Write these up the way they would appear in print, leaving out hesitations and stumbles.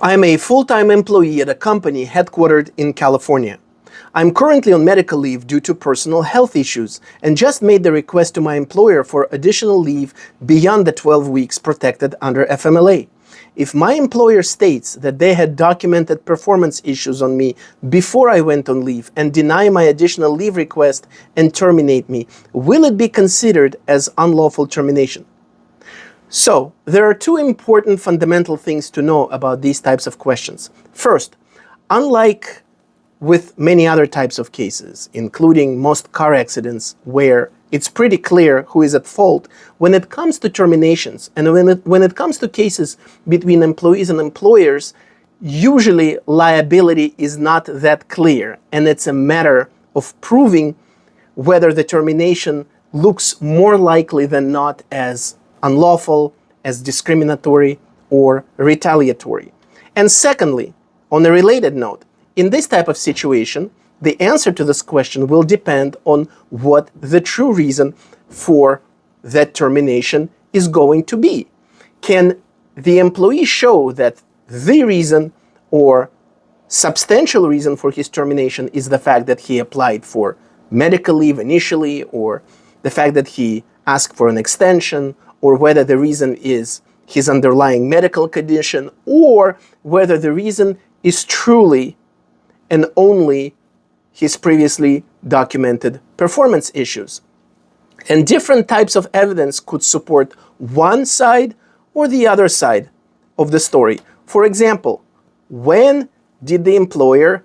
I am a full-time employee at a company headquartered in California. I'm currently on medical leave due to personal health issues and just made the request to my employer for additional leave beyond the 12 weeks protected under FMLA. If my employer states that they had documented performance issues on me before I went on leave and deny my additional leave request and terminate me, will it be considered as unlawful termination? So, there are two important fundamental things to know about these types of questions. First, unlike with many other types of cases, including most car accidents where it's pretty clear who is at fault, when it comes to terminations and when it comes to cases between employees and employers, usually liability is not that clear, and it's a matter of proving whether the termination looks more likely than not as unlawful, as discriminatory, or retaliatory. And secondly, on a related note, in this type of situation, the answer to this question will depend on what the true reason for that termination is going to be. Can the employee show that the reason or substantial reason for his termination is the fact that he applied for medical leave initially, or the fact that he asked for an extension, or whether the reason is his underlying medical condition, or whether the reason is truly and only his previously documented performance issues. And different types of evidence could support one side or the other side of the story. For example, when did the employer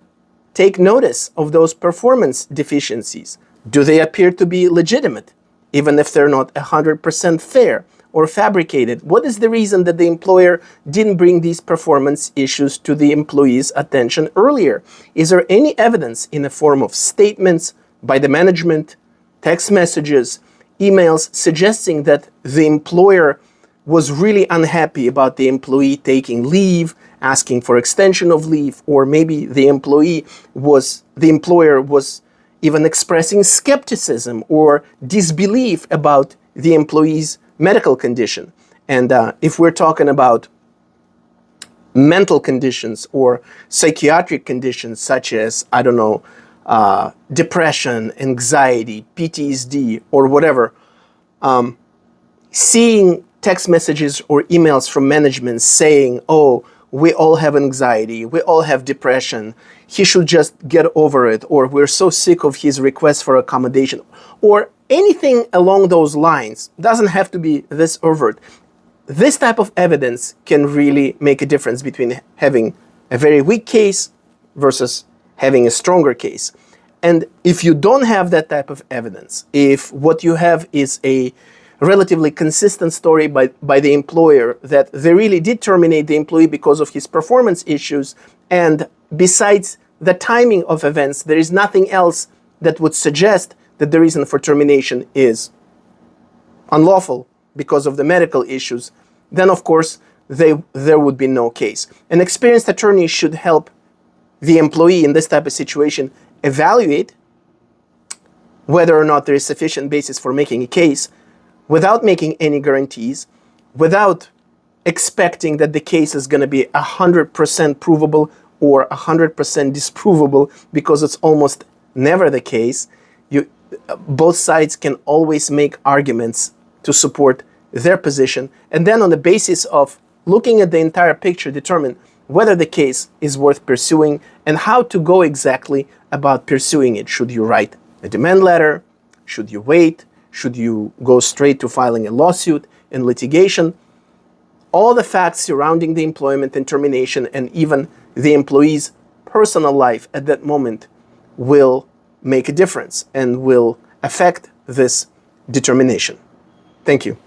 take notice of those performance deficiencies? Do they appear to be legitimate, even if they're not 100% fair or fabricated? What is the reason that the employer didn't bring these performance issues to the employee's attention earlier? Is there any evidence in the form of statements by the management, text messages, emails suggesting that the employer was really unhappy about the employee taking leave, asking for extension of leave, or maybe the employer was even expressing skepticism or disbelief about the employee's medical condition? And if we're talking about mental conditions or psychiatric conditions such as, depression, anxiety, PTSD, or whatever, seeing text messages or emails from management saying, oh, we all have anxiety, we all have depression, he should just get over it, or we're so sick of his request for accommodation, or anything along those lines, doesn't have to be this overt. This type of evidence can really make a difference between having a very weak case versus having a stronger case. And if you don't have that type of evidence, if what you have is a relatively consistent story by the employer that they really did terminate the employee because of his performance issues, and besides the timing of events, there is nothing else that would suggest that the reason for termination is unlawful because of the medical issues, then of course there would be no case. An experienced attorney should help the employee in this type of situation evaluate whether or not there is sufficient basis for making a case, without making any guarantees, without expecting that the case is going to be 100% provable or 100% disprovable, because it's almost never the case. Both sides can always make arguments to support their position, and then on the basis of looking at the entire picture, determine whether the case is worth pursuing and how to go exactly about pursuing it. Should you write a demand letter? Should you wait? Should you go straight to filing a lawsuit and litigation? All the facts surrounding the employment and termination, and even the employee's personal life at that moment, will make a difference and will affect this determination. Thank you.